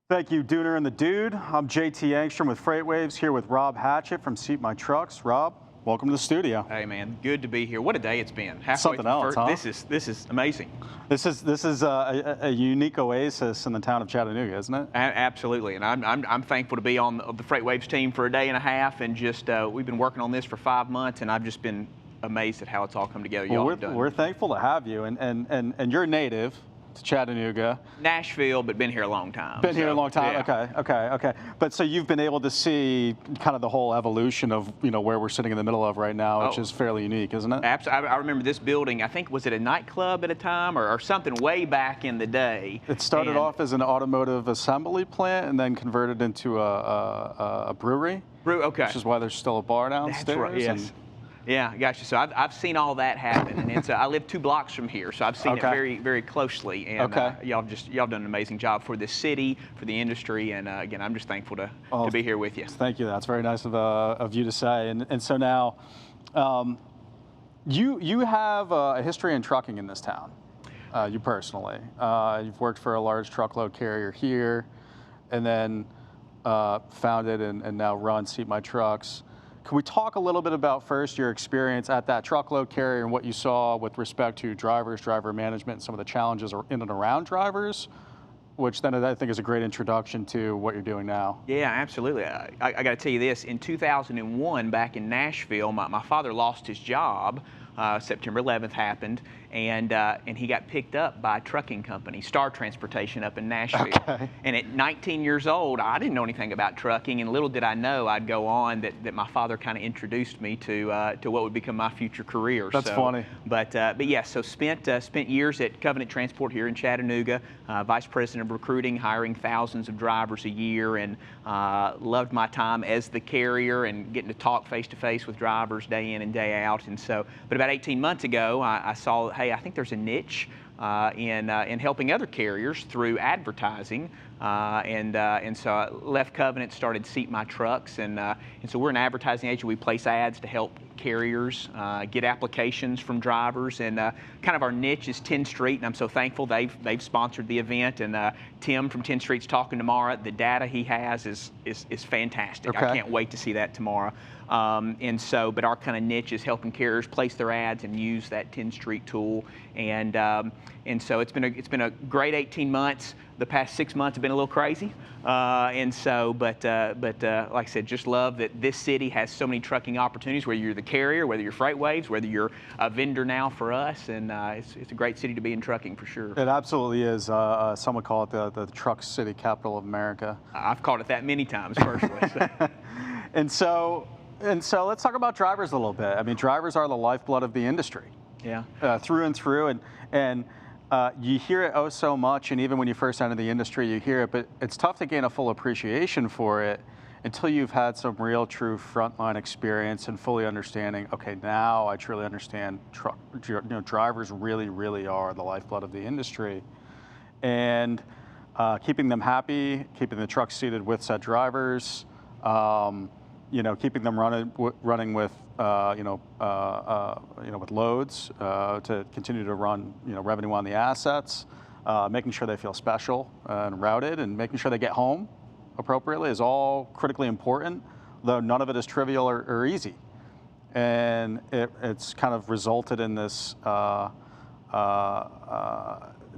Thank you, Dooner and the Dude. I'm JT Engstrom with FreightWaves, here with Rob Hatchett from SeatMyTrucks. Rob, welcome to the studio. Hey man, good to be here. What a day it's been. Halfway Something else, huh? This is amazing. This is a unique oasis in the town of Chattanooga, isn't it? Absolutely, and I'm thankful to be on the FreightWaves team for a day and a half, and just we've been working on this for 5 months, and I've just been amazed at how it's all come together. Well, Y'all have done. we're thankful to have you, and you're native to Chattanooga. Nashville, but been here a long time. Been here a long time. Yeah. Okay. But so you've been able to see kind of the whole evolution of where we're sitting in the middle of right now, which is fairly unique, isn't it? Absolutely. I remember this building. I think was it a nightclub at a time or something way back in the day. It started off as an automotive assembly plant and then converted into a brewery. Okay. Which is why there's still a bar downstairs. That's right. Yes. Yeah, gotcha. So I've seen all that happen, and it's I live 2 blocks from here, so I've seen it very, very closely. And y'all done an amazing job for this city, for the industry, and again, I'm just thankful to be here with you. Thank you. That's very nice of you to say. And so now, you have a history in trucking in this town. You personally, you've worked for a large truckload carrier here, and then founded and now run SeatMyTrucks. Can we talk a little bit about first your experience at that truckload carrier and what you saw with respect to drivers, driver management, and some of the challenges in and around drivers, which then I think is a great introduction to what you're doing now. Yeah, absolutely. I got to tell you this, in 2001, back in Nashville, my father lost his job. September 11th happened, and he got picked up by a trucking company, Star Transportation, up in Nashville. Okay. And at 19 years old, I didn't know anything about trucking, and little did I know I'd go on that my father kind of introduced me to what would become my future career. That's funny. But yeah, so spent years at Covenant Transport here in Chattanooga, Vice President of Recruiting, hiring thousands of drivers a year, and loved my time as the carrier and getting to talk face to face with drivers day in and day out. And so, but about 18 months ago, I saw, hey, I think there's a niche in helping other carriers through advertising, and so I left Covenant, started SeatMyTrucks, and so we're an advertising agent. We place ads to help carriers get applications from drivers, and kind of our niche is 10th Street, and I'm so thankful they've sponsored the event, and Tim from 10th Street's talking tomorrow. The data he has is fantastic. Okay. I can't wait to see that tomorrow. And so, but our kind of niche is helping carriers place their ads and use that 10th Street tool, and so it's been a great 18 months. The past 6 months have been a little crazy, and so, but like I said, just love that this city has so many trucking opportunities. Whether you're the carrier, whether you're FreightWaves, whether you're a vendor now for us, and it's a great city to be in trucking for sure. It absolutely is. Some would call it the truck city capital of America. I've called it that many times personally. So. And so let's talk about drivers a little bit. I mean, drivers are the lifeblood of the industry. Yeah. Through and through, and you hear it oh so much, and even when you first enter the industry, you hear it, but it's tough to gain a full appreciation for it until you've had some real, true frontline experience and fully understanding, okay, now I truly understand drivers really, really are the lifeblood of the industry. And keeping them happy, keeping the trucks seated with said drivers, keeping them running with with loads to continue to run revenue on the assets, making sure they feel special and routed, and making sure they get home appropriately is all critically important, though none of it is trivial or easy. And it's kind of resulted in this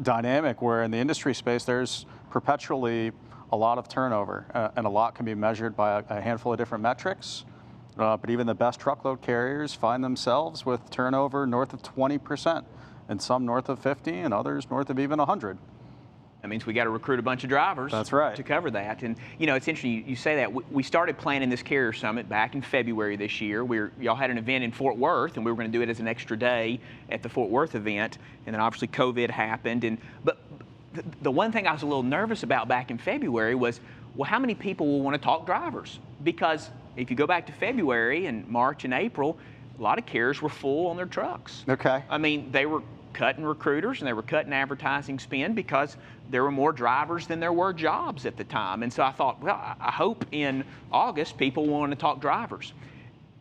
dynamic where in the industry space there's perpetually a lot of turnover, and a lot can be measured by a handful of different metrics. But even the best truckload carriers find themselves with turnover north of 20%, and some north of 50, and others north of even 100. That means we got to recruit a bunch of drivers. That's right. To cover that. And it's interesting you say that. We started planning this carrier summit back in February this year. Y'all had an event in Fort Worth, and we were going to do it as an extra day at the Fort Worth event. And then obviously COVID happened. But the one thing I was a little nervous about back in February was, well, how many people will want to talk drivers? Because if you go back to February and March and April, a lot of carriers were full on their trucks. Okay. I mean, they were cutting recruiters and they were cutting advertising spend because there were more drivers than there were jobs at the time. And so I thought, well, I hope in August people want to talk drivers.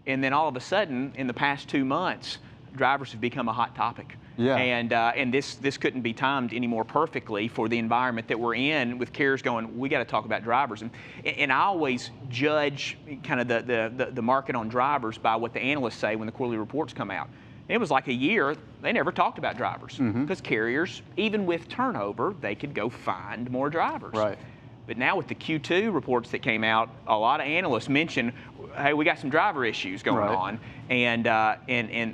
And then all of a sudden, in the past 2 months, drivers have become a hot topic. Yeah. And this couldn't be timed any more perfectly for the environment that we're in, with carriers going, we got to talk about drivers. And I always judge kind of the market on drivers by what the analysts say when the quarterly reports come out. It was like a year, they never talked about drivers, because carriers, even with turnover, they could go find more drivers. Right. But now with the Q2 reports that came out, a lot of analysts mention, hey, we got some driver issues going on. And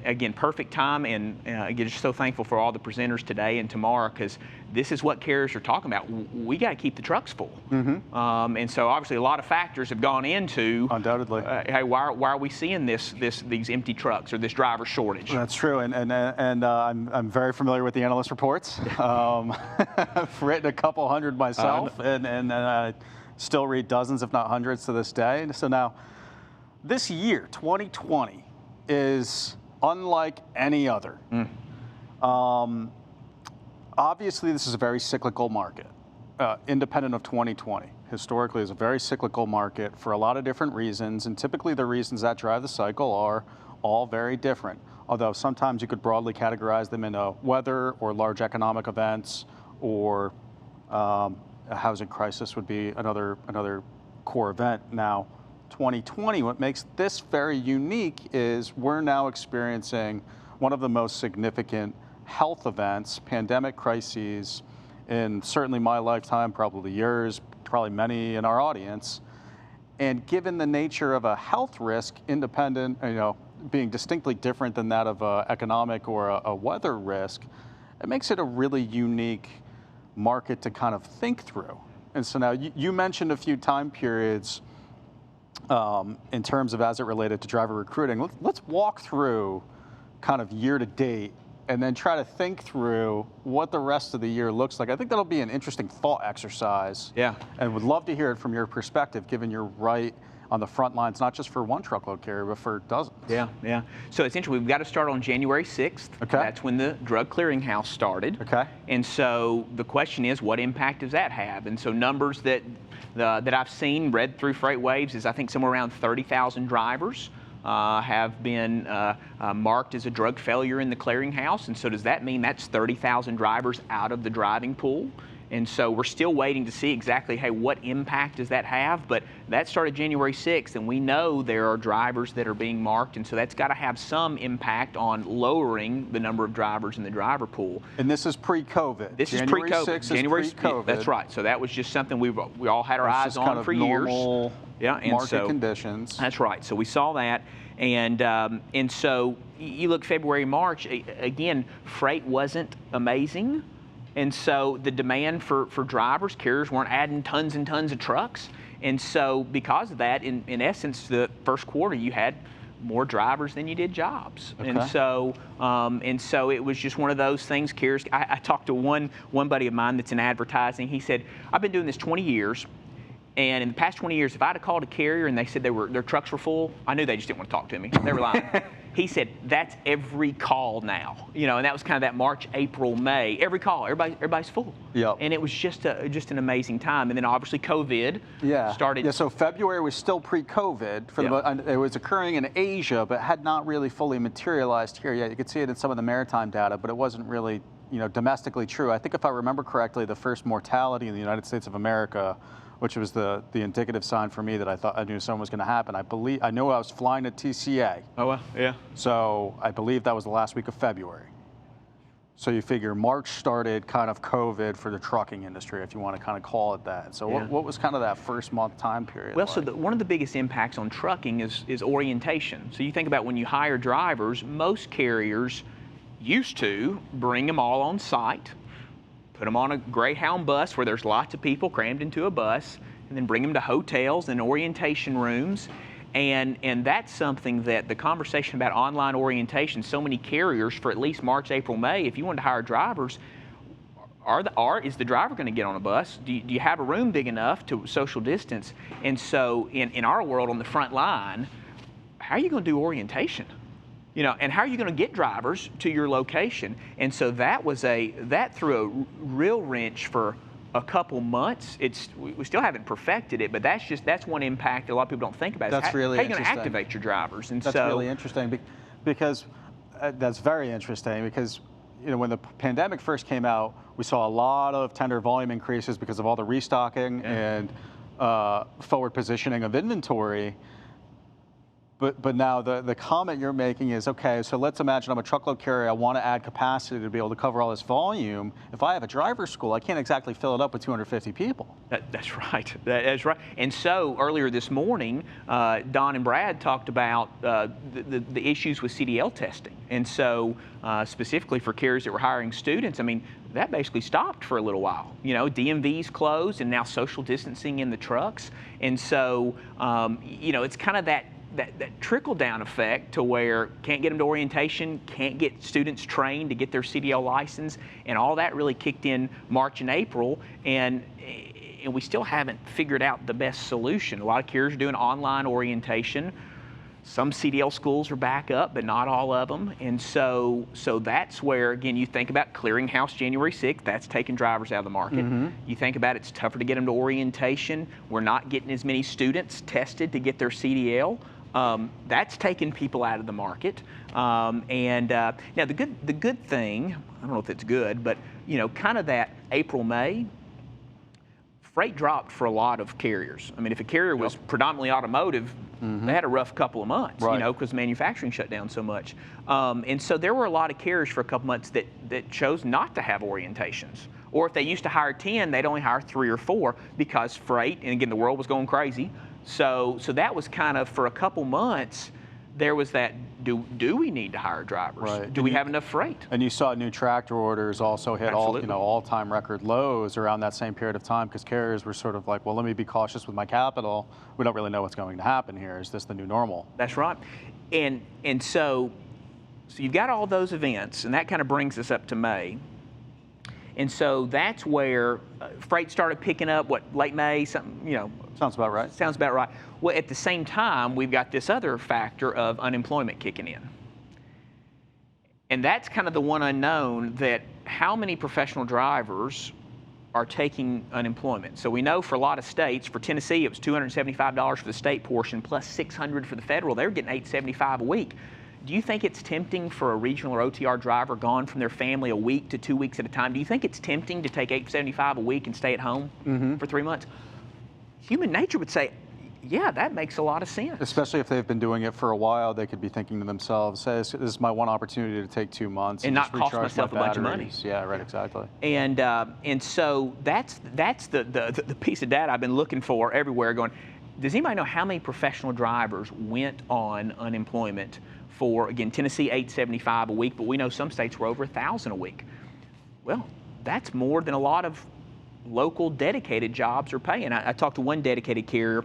again, perfect time, and again, just so thankful for all the presenters today and tomorrow, because this is what carriers are talking about. We got to keep the trucks full. And so obviously a lot of factors have gone into, undoubtedly, hey, why are we seeing these empty trucks or this driver shortage? That's true, and I'm very familiar with the analyst reports. I've written a couple hundred myself, and I still read dozens, if not hundreds, to this day. So now, this year, 2020, is unlike any other. Obviously, this is a very cyclical market, independent of 2020. Historically, it's a very cyclical market for a lot of different reasons, and typically the reasons that drive the cycle are all very different. Although sometimes you could broadly categorize them into weather or large economic events, or a housing crisis would be another core event. Now, 2020, what makes this very unique is we're now experiencing one of the most significant health events, pandemic crises, in certainly my lifetime, probably yours, probably many in our audience. And given the nature of a health risk, independent, being distinctly different than that of an economic or a weather risk, it makes it a really unique market to kind of think through. And so now you mentioned a few time periods in terms of as it related to driver recruiting. Let's walk through kind of year to date and then try to think through what the rest of the year looks like. I think that'll be an interesting thought exercise. Yeah. And would love to hear it from your perspective, given you're right on the front lines, not just for one truckload carrier, but for dozens. Yeah. So it's interesting. We've got to start on January 6th. Okay. That's when the drug clearinghouse started. Okay. And so the question is, what impact does that have? And so numbers that I've seen, read through FreightWaves, is I think somewhere around 30,000 drivers have been marked as a drug failure in the clearinghouse. And so does that mean that's 30,000 drivers out of the driving pool? And so we're still waiting to see exactly, hey, what impact does that have? But that started January 6th, and we know there are drivers that are being marked, and so that's got to have some impact on lowering the number of drivers in the driver pool. And this is pre-COVID. This is pre-COVID. January 6th is pre-COVID. That's right. So that was just something we all had our eyes on for years. Yeah, and market conditions. That's right. So we saw that. And so you look February, March, again, freight wasn't amazing. And so the demand for drivers, carriers weren't adding tons and tons of trucks. And so because of that, in essence, the first quarter, you had more drivers than you did jobs. Okay. And so it was just one of those things. Carriers, I talked to one buddy of mine that's in advertising. He said, I've been doing this 20 years. And in the past 20 years, if I'd have called a carrier and they said their trucks were full, I knew they just didn't want to talk to me. They were lying. He said, that's every call now. And that was kind of that March, April, May. Every call, everybody's full. Yep. And it was just an amazing time. And then obviously COVID started. Yeah, so February was still pre-COVID. It was occurring in Asia, but had not really fully materialized here yet. You could see it in some of the maritime data, but it wasn't really domestically true. I think if I remember correctly, the first mortality in the United States of America, which was the indicative sign for me that I knew something was going to happen. I knew I was flying to TCA. Oh, well, yeah. So I believe that was the last week of February. So you figure March started kind of COVID for the trucking industry, if you want to kind of call it that. So what was kind of that first month time period? Well, so one of the biggest impacts on trucking is orientation. So you think about when you hire drivers, most carriers used to bring them all on site, put them on a Greyhound bus where there's lots of people crammed into a bus, and then bring them to hotels and orientation rooms. And that's something that the conversation about online orientation, so many carriers for at least March, April, May, if you wanted to hire drivers, is the driver going to get on a bus? Do you have a room big enough to social distance? And so in our world on the front line, how are you going to do orientation? And how are you going to get drivers to your location? And so that threw a real wrench for a couple months. We still haven't perfected it, but that's one impact a lot of people don't think about. That's really how are you going interesting. to activate your drivers? And that's really interesting because that's very interesting because when the pandemic first came out, we saw a lot of tender volume increases because of all the restocking and forward positioning of inventory. But now the comment you're making is, okay, so let's imagine I'm a truckload carrier. I want to add capacity to be able to cover all this volume. If I have a driver school, I can't exactly fill it up with 250 people. That's right. That's right. And so earlier this morning, Don and Brad talked about the issues with CDL testing. And so specifically for carriers that were hiring students, I mean, that basically stopped for a little while. DMVs closed and now social distancing in the trucks. And so, it's kind of that trickle-down effect to where can't get them to orientation, can't get students trained to get their CDL license, and all that really kicked in March and April, and we still haven't figured out the best solution. A lot of carriers are doing online orientation. Some CDL schools are back up, but not all of them, and so that's where, again, you think about clearinghouse January 6th, that's taking drivers out of the market. You think about it's tougher to get them to orientation. We're not getting as many students tested to get their CDL. That's taken people out of the market. Now the good thing, I don't know if it's good, but kind of that April, May, freight dropped for a lot of carriers. I mean, if a carrier was predominantly automotive, they had a rough couple of months, because manufacturing shut down so much. And so there were a lot of carriers for a couple months that chose not to have orientations. Or if they used to hire 10, they'd only hire 3 or 4 because freight, and again, the world was going crazy. So that was kind of, for a couple months, there was that, do we need to hire drivers? Right. Do we have enough freight? And you saw new tractor orders also hit all-time record lows around that same period of time because carriers were sort of like, well, let me be cautious with my capital. We don't really know what's going to happen here. Is this the new normal? That's right. And so you've got all those events, and that kind of brings us up to May. And so that's where freight started picking up, late May, something, Sounds about right. Sounds about right. Well, at the same time, we've got this other factor of unemployment kicking in. And that's kind of the one unknown, that how many professional drivers are taking unemployment. So we know for a lot of states, for Tennessee, it was $275 for the state portion plus $600 for the federal. They were getting $875 a week. Do you think it's tempting for a regional or OTR driver gone from their family a week to 2 weeks at a time? Do you think it's tempting to take $875 a week and stay at home for 3 months? Human nature would say, yeah, that makes a lot of sense. Especially if they've been doing it for a while, they could be thinking to themselves, hey, this is my one opportunity to take 2 months and not cost myself a bunch of money. Yeah, right, exactly. And so that's the piece of data I've been looking for everywhere, going, does anybody know how many professional drivers went on unemployment for, again, Tennessee $875 a week, but we know some states were over $1,000 a week. Well, that's more than a lot of local dedicated jobs are paying. I talked to one dedicated carrier.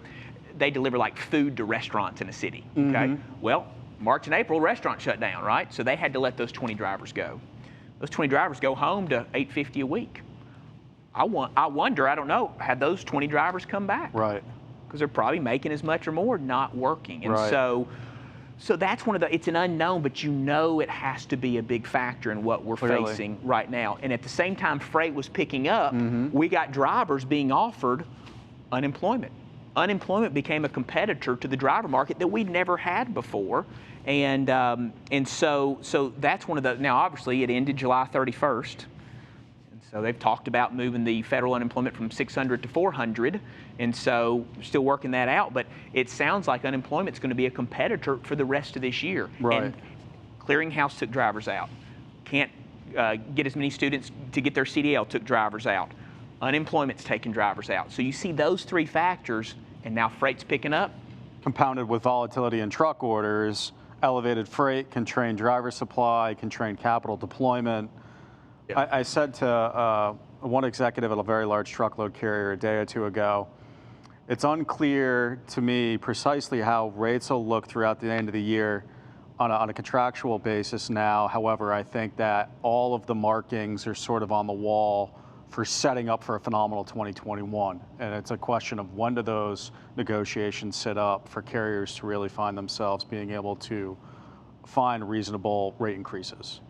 They deliver like food to restaurants in a city. Okay. Well, March and April, restaurants shut down, right? So they had to let those 20 drivers go. Those 20 drivers go home to $850 a week. I wonder, I don't know, had those 20 drivers come back? Right. Because they're probably making as much or more not working. And right. So that's one of it's an unknown, but it has to be a big factor in what we're facing right now. And at the same time freight was picking up, we got drivers being offered unemployment. Unemployment became a competitor to the driver market that we'd never had before. And so that's one of the, now obviously it ended July 31st. And so they've talked about moving the federal unemployment from 600 to 400. And so we're still working that out, but it sounds like unemployment's going to be a competitor for the rest of this year. Right. And clearinghouse took drivers out. Can't get as many students to get their CDL, took drivers out. Unemployment's taking drivers out. So you see those 3 factors, and now freight's picking up. Compounded with volatility in truck orders, elevated freight, constrained driver supply, constrained capital deployment. Yeah. I said to one executive at a very large truckload carrier a day or 2 ago, it's unclear to me precisely how rates will look throughout the end of the year on a contractual basis now. However, I think that all of the markings are sort of on the wall for setting up for a phenomenal 2021. And it's a question of when do those negotiations sit up for carriers to really find themselves being able to find reasonable rate increases.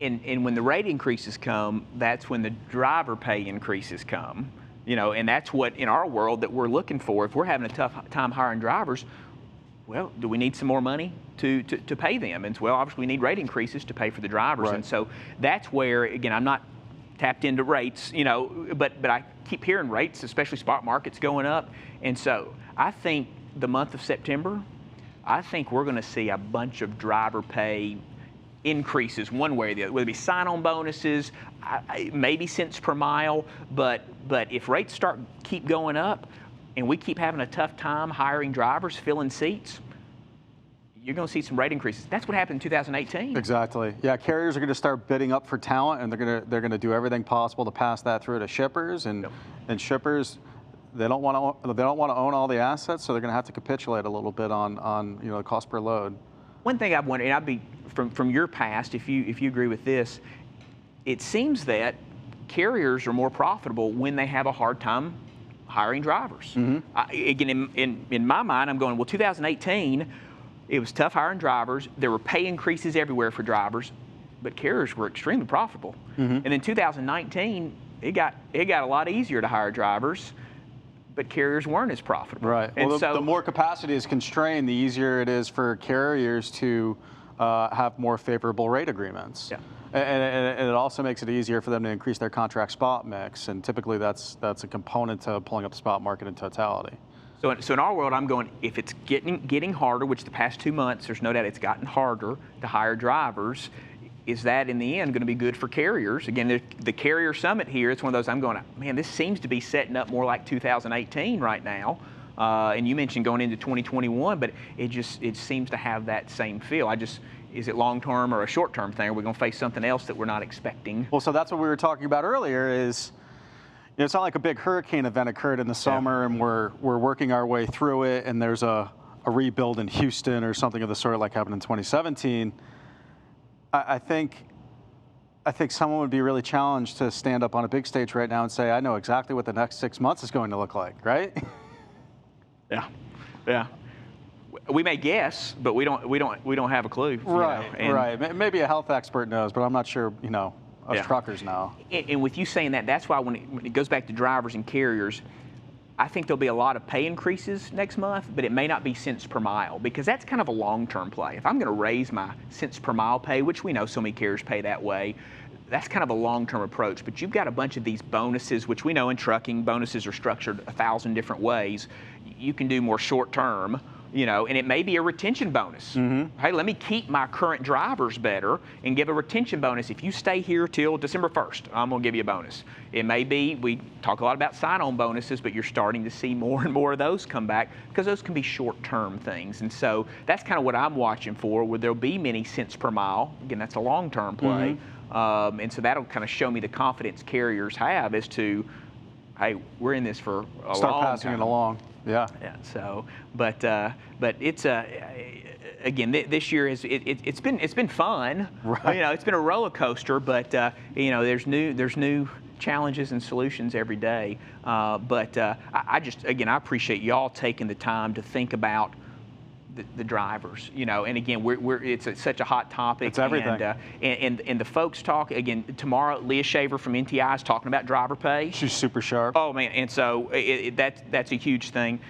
And when the rate increases come, that's when the driver pay increases come. And that's what, in our world, that we're looking for. If we're having a tough time hiring drivers, well, do we need some more money to pay them? And well, obviously we need rate increases to pay for the drivers. Right. And so that's where, again, I'm not tapped into rates, but I keep hearing rates, especially spot markets, going up. And so I think the month of September, I think we're going to see a bunch of driver pay increases one way or the other, whether it be sign-on bonuses, maybe cents per mile. But if rates keep going up, and we keep having a tough time hiring drivers, filling seats, you're going to see some rate increases. That's what happened in 2018. Exactly. Yeah, carriers are going to start bidding up for talent, and they're going to do everything possible to pass that through to shippers, and shippers, they don't want to own all the assets, so they're going to have to capitulate a little bit on the cost per load. One thing I've wondered, and I'd be from your past, if you agree with this, it seems that carriers are more profitable when they have a hard time hiring drivers. Again, in my mind, I'm going, well, 2018, it was tough hiring drivers. There were pay increases everywhere for drivers, but carriers were extremely profitable. And in 2019, it got a lot easier to hire drivers, but carriers weren't as profitable. Right. And well, so the more capacity is constrained, the easier it is for carriers to have more favorable rate agreements. Yeah. And it also makes it easier for them to increase their contract spot mix, and typically that's a component to pulling up the spot market in totality. So in our world, I'm going, if it's getting harder, which the past 2 months, there's no doubt it's gotten harder to hire drivers, is that in the end going to be good for carriers? Again, the carrier summit here, it's one of those I'm going, man, this seems to be setting up more like 2018 right now. And you mentioned going into 2021, but it seems to have that same feel. Is it long-term or a short-term thing? Are we going to face something else that we're not expecting? Well, so that's what we were talking about earlier is, it's not like a big hurricane event occurred in the summer and we're working our way through it, and there's a rebuild in Houston or something of the sort like happened in 2017. I think someone would be really challenged to stand up on a big stage right now and say, I know exactly what the next 6 months is going to look like, right? Yeah. We may guess, but we don't have a clue. Right. Maybe a health expert knows, but I'm not sure, us truckers know. And with you saying that, that's why when it goes back to drivers and carriers, I think there'll be a lot of pay increases next month, but it may not be cents per mile, because that's kind of a long-term play. If I'm going to raise my cents per mile pay, which we know so many carriers pay that way, that's kind of a long-term approach. But you've got a bunch of these bonuses, which we know in trucking, bonuses are structured 1,000 different ways. You can do more short-term, and it may be a retention bonus. Hey, let me keep my current drivers better and give a retention bonus. If you stay here till December 1st, I'm going to give you a bonus. It may be, we talk a lot about sign-on bonuses, but you're starting to see more and more of those come back because those can be short-term things. And so that's kind of what I'm watching for, where there'll be many cents per mile. Again, that's a long-term play. And so that'll kind of show me the confidence carriers have as to, hey, we're in this for a long time. Start passing it along. Yeah. So, but it's again, this year it's been fun. Right. It's been a roller coaster, but there's new challenges and solutions every day. But I appreciate y'all taking the time to think about the drivers, and again, it's such a hot topic. It's everything. And the folks talk again tomorrow. Leah Shaver from NTI is talking about driver pay. She's super sharp. Oh man, and so that's a huge thing.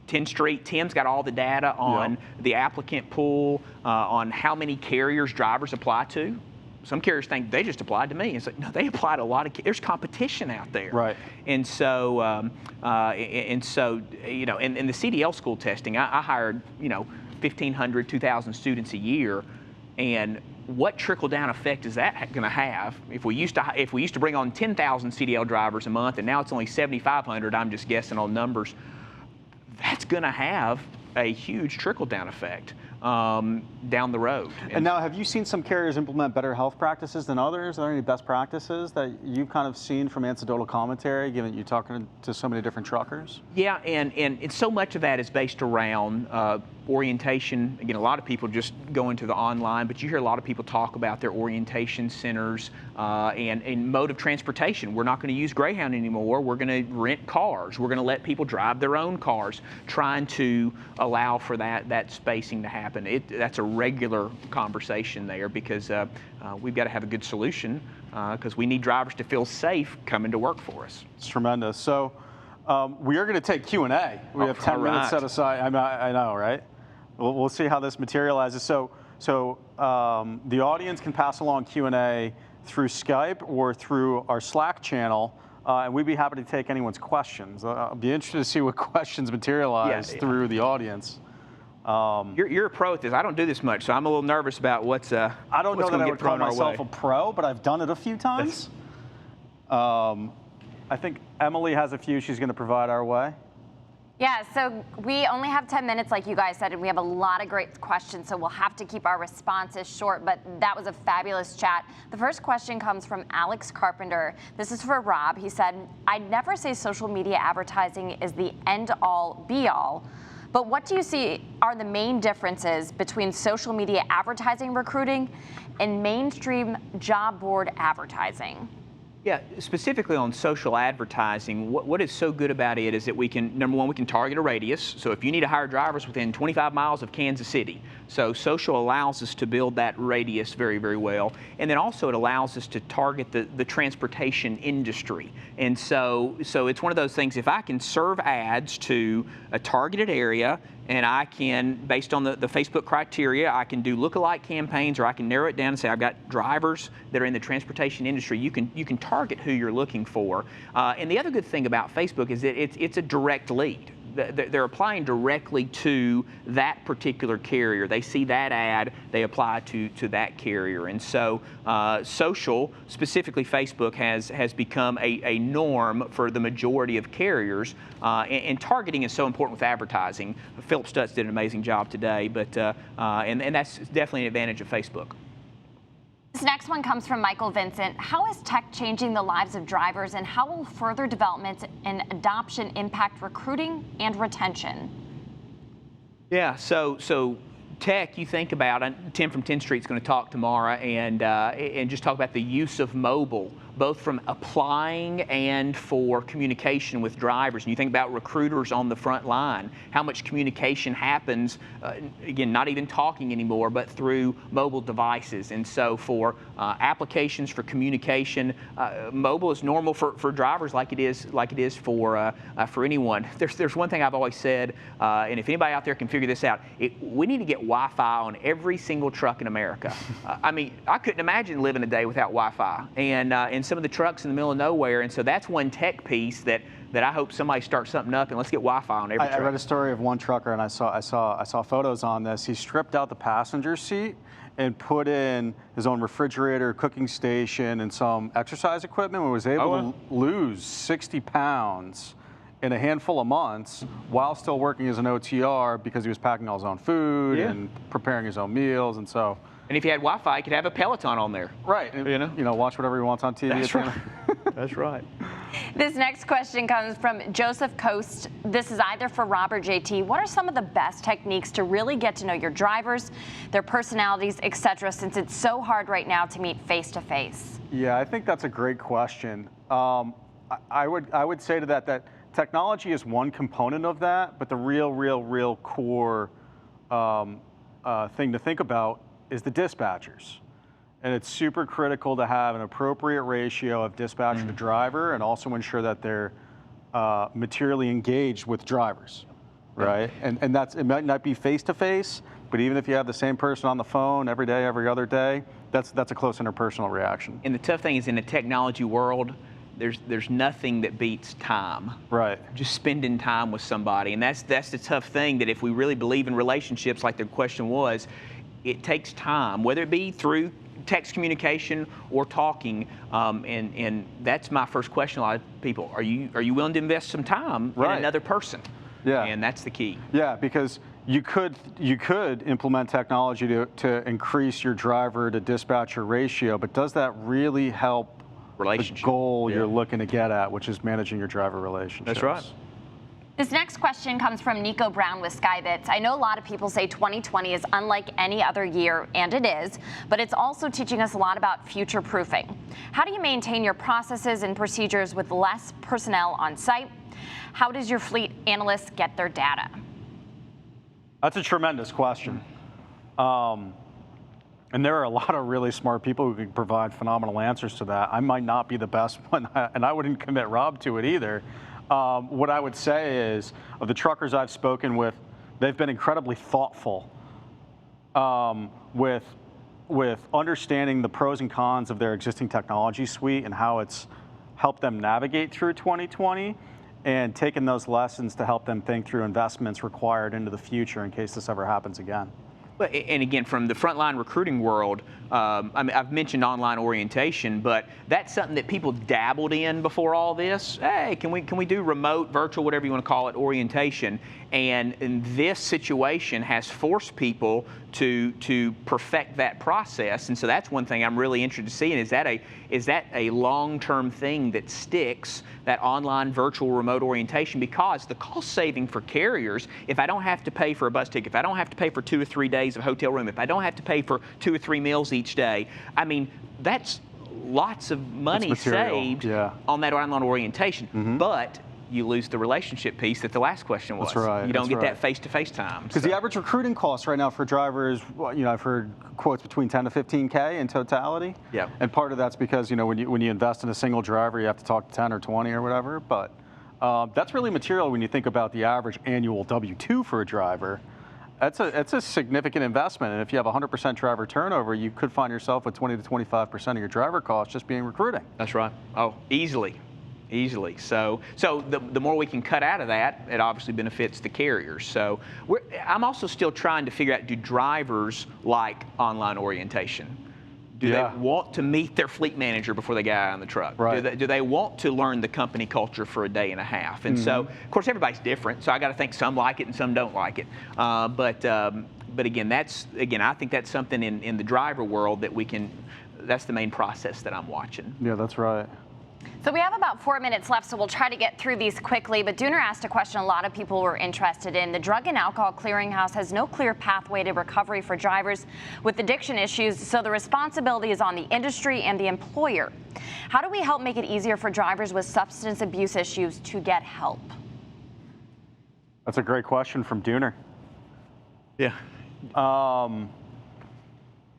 10th Street, Tim's got all the data on the applicant pool, on how many carriers drivers apply to. Some carriers think they just applied to me. It's like, no, they applied to a lot of. There's competition out there. Right. And so, and the CDL school testing, I hired 1,500, 2,000 students a year, and what trickle-down effect is that going to have? If we used to bring on 10,000 CDL drivers a month, and now it's only 7,500, I'm just guessing on numbers. That's going to have a huge trickle-down effect down the road. And now, have you seen some carriers implement better health practices than others? Are there any best practices that you've kind of seen from anecdotal commentary, given you talking to so many different truckers? Yeah, and so much of that is based around orientation. Again, a lot of people just go into the online, but you hear a lot of people talk about their orientation centers and mode of transportation. We're not going to use Greyhound anymore. We're going to rent cars. We're going to let people drive their own cars, trying to allow for that spacing to happen. That's a regular conversation there, because we've got to have a good solution, because we need drivers to feel safe coming to work for us. It's tremendous. So we are going to take Q&A. We have 10 minutes set aside. I know, right? we'll see how this materializes. So the audience can pass along Q&A through Skype or through our Slack channel, and we'd be happy to take anyone's questions. I'll be interested to see what questions materialize through the audience. You're a pro at this. I don't do this much, so I'm a little nervous about what's I don't know that I would call myself a pro, but I've done it a few times. I think Emily has a few she's going to provide our way. Yeah, so we only have 10 minutes, like you guys said, and we have a lot of great questions, so we'll have to keep our responses short, but that was a fabulous chat. The first question comes from Alex Carpenter. This is for Rob. He said, I'd never say social media advertising is the end-all, be-all, but what do you see are the main differences between social media advertising recruiting and mainstream job board advertising? Yeah, specifically on social advertising, what is so good about it is that we can, number one, we can target a radius. So if you need to hire drivers within 25 miles of Kansas City, so social allows us to build that radius very, very well. And then also it allows us to target the transportation industry. And so it's one of those things, if I can serve ads to a targeted area, and I can, based on the Facebook criteria, I can do lookalike campaigns, or I can narrow it down and say I've got drivers that are in the transportation industry. You can target who you're looking for. And the other good thing about Facebook is that it's a direct lead. They're applying directly to that particular carrier. They see that ad, they apply to that carrier. And so social, specifically Facebook, has become a norm for the majority of carriers. And targeting is so important with advertising. Philip Stutz did an amazing job today, but and that's definitely an advantage of Facebook. This next one comes from Michael Vincent. How is tech changing the lives of drivers, and how will further developments and adoption impact recruiting and retention? Yeah, so tech, you think about, and Tim from 10th Street is going to talk tomorrow and just talk about the use of mobile, both from applying and for communication with drivers. And you think about recruiters on the front line, how much communication happens, again, not even talking anymore, but through mobile devices. And so for applications for communication, mobile is normal for drivers like it is for anyone. There's one thing I've always said, and if anybody out there can figure this out, we need to get Wi-Fi on every single truck in America. I mean, I couldn't imagine living a day without Wi-Fi, and some of the trucks in the middle of nowhere. And so that's one tech piece that I hope somebody starts something up, and let's get Wi-Fi on every truck. I read a story of one trucker, and I saw photos on this. He stripped out the passenger seat and put in his own refrigerator, cooking station, and some exercise equipment, and was able to lose 60 pounds in a handful of months while still working as an OTR, because he was packing all his own food and preparing his own meals. And so, and if he had Wi-Fi, he could have a Peloton on there. Right. You know, watch whatever he wants on TV. That's right. That's right. This next question comes from Joseph Coast. This is either for Rob or JT. What are some of the best techniques to really get to know your drivers, their personalities, etc., since it's so hard right now to meet face-to-face? Yeah, I think that's a great question. I would say to that technology is one component of that, but the real core thing to think about is the dispatchers. And it's super critical to have an appropriate ratio of dispatcher to driver, and also ensure that they're materially engaged with drivers, right? And it might not be face-to-face, but even if you have the same person on the phone every day, every other day, that's a close interpersonal reaction. And the tough thing is, in the technology world, there's nothing that beats time. Right. Just spending time with somebody. And that's the tough thing, that if we really believe in relationships, like the question was, it takes time, whether it be through text communication or talking, and that's my first question. A lot of people, are you willing to invest some time in another person? Yeah. And that's the key. Yeah, because you could implement technology to increase your driver to dispatcher ratio, but does that really help the goal you're looking to get at, which is managing your driver relationships? That's right. This next question comes from Nico Brown with Skybits. I know a lot of people say 2020 is unlike any other year, and it is, but it's also teaching us a lot about future proofing. How do you maintain your processes and procedures with less personnel on site? How does your fleet analysts get their data? That's a tremendous question. And there are a lot of really smart people who can provide phenomenal answers to that. I might not be the best one, and I wouldn't commit Rob to it either. What I would say is, of the truckers I've spoken with They've been incredibly thoughtful with understanding the pros and cons of their existing technology suite and how it's helped them navigate through 2020, and taking those lessons to help them think through investments required into the future in case this ever happens again. And again, from the frontline recruiting world, I mean, I've mentioned online orientation, but that's something that people dabbled in before all this. Hey, can we do remote, virtual, whatever you want to call it, orientation? And this situation has forced people to perfect that process. And so that's one thing I'm really interested in seeing. Is that a long-term thing that sticks, that online, virtual, remote orientation? Because the cost saving for carriers, if I don't have to pay for a bus ticket, if I don't have to pay for 2 or 3 days of hotel room, if I don't have to pay for 2 or 3 meals each day, I mean, that's lots of money saved on that online orientation. But you lose the relationship piece that the last question was. That's right. You don't get that face-to-face time. Because the average recruiting cost right now for drivers, I've heard quotes between 10 to 15K in totality. Yeah. And part of that's because when you invest in a single driver, you have to talk to 10 or 20 or whatever. But that's really material when you think about the average annual W-2 for a driver. It's a significant investment, and if you have 100% driver turnover, you could find yourself with 20 to 25% of your driver costs just being recruiting. That's right. Oh, easily. So the more we can cut out of that, it obviously benefits the carriers. So I'm also still trying to figure out, do drivers like online orientation? Do they want to meet their fleet manager before they get out on the truck? Right. Do they want to learn the company culture for a day and a half? And so, of course, everybody's different. So I got to think some like it and some don't like it. But again, I think that's something in the driver world that that's the main process that I'm watching. Yeah, that's right. So we have about 4 minutes left, so we'll try to get through these quickly. But Dooner asked a question a lot of people were interested in. The Drug and Alcohol Clearinghouse has no clear pathway to recovery for drivers with addiction issues, so the responsibility is on the industry and the employer. How do we help make it easier for drivers with substance abuse issues to get help? That's a great question from Dooner. Yeah. Well,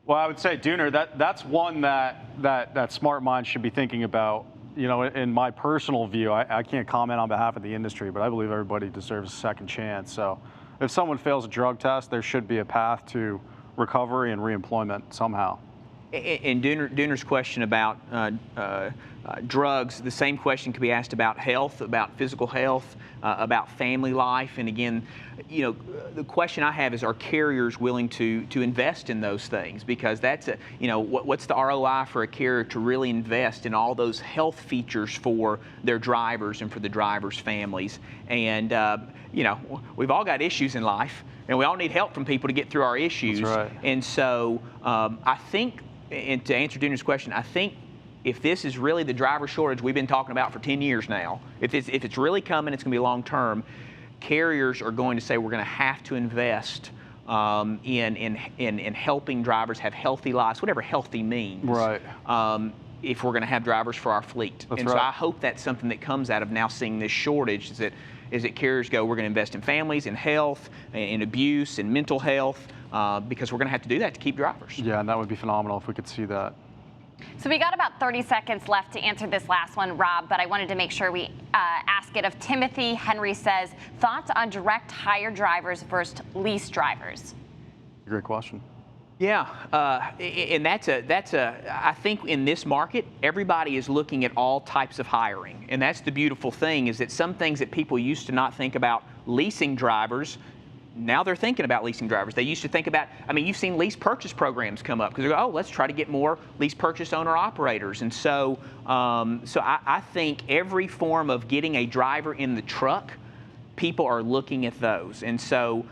I would say, Dooner, that's one that smart minds should be thinking about. In my personal view, I can't comment on behalf of the industry, but I believe everybody deserves a second chance. So if someone fails a drug test, there should be a path to recovery and reemployment somehow. And Dooner's question about drugs, the same question could be asked about health, about physical health, about family life. And again, the question I have is, are carriers willing to invest in those things? Because that's what's the ROI for a carrier to really invest in all those health features for their drivers and for the drivers' families? And we've all got issues in life, and we all need help from people to get through our issues. That's right. And so I think, and to answer Dooner's question, I think if this is really the driver shortage we've been talking about for 10 years now, if it's really coming, it's going to be long term, carriers are going to say we're going to have to invest in helping drivers have healthy lives, whatever healthy means. Right. If we're going to have drivers for our fleet. That's So right. I hope that's something that comes out of now seeing this shortage, is that carriers go, we're going to invest in families, in health, in abuse, in mental health, because we're going to have to do that to keep drivers. Yeah, and that would be phenomenal if we could see that. So we got about 30 seconds left to answer this last one, Rob, but I wanted to make sure we ask it of Timothy. Henry says, thoughts on direct hire drivers versus lease drivers? Great question. Yeah, and I think in this market, everybody is looking at all types of hiring. And that's the beautiful thing, is that some things that people used to not think about leasing drivers, now they're thinking about leasing drivers. They used to think about, you've seen lease purchase programs come up because they go, let's try to get more lease purchase owner operators. And so, I think every form of getting a driver in the truck, people are looking at those. And so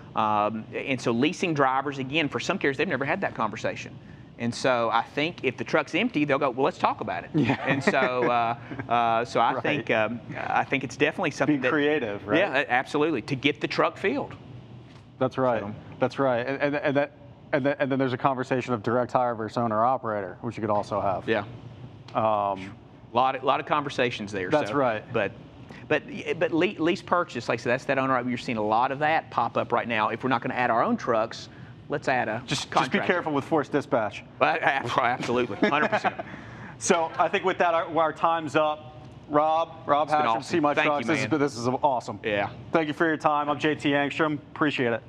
leasing drivers, again, for some carriers, they've never had that conversation. And so I think if the truck's empty, they'll go, well, let's talk about it. Yeah. And so, I think it's definitely something be creative, right? Yeah, absolutely, to get the truck filled. That's right. So. That's right. And then there's a conversation of direct hire versus owner operator, which you could also have. Yeah. Lot of conversations there. That's right. But lease purchase, like I said, that's that owner. You're seeing a lot of that pop up right now. If we're not going to add our own trucks, let's add a just be careful with forced dispatch. Absolutely, 100%. So I think with that, our time's up. Rob Hatchett, awesome. SeatMyTrucks. This is awesome. Yeah. Thank you for your time. I'm JT Engstrom. Appreciate it.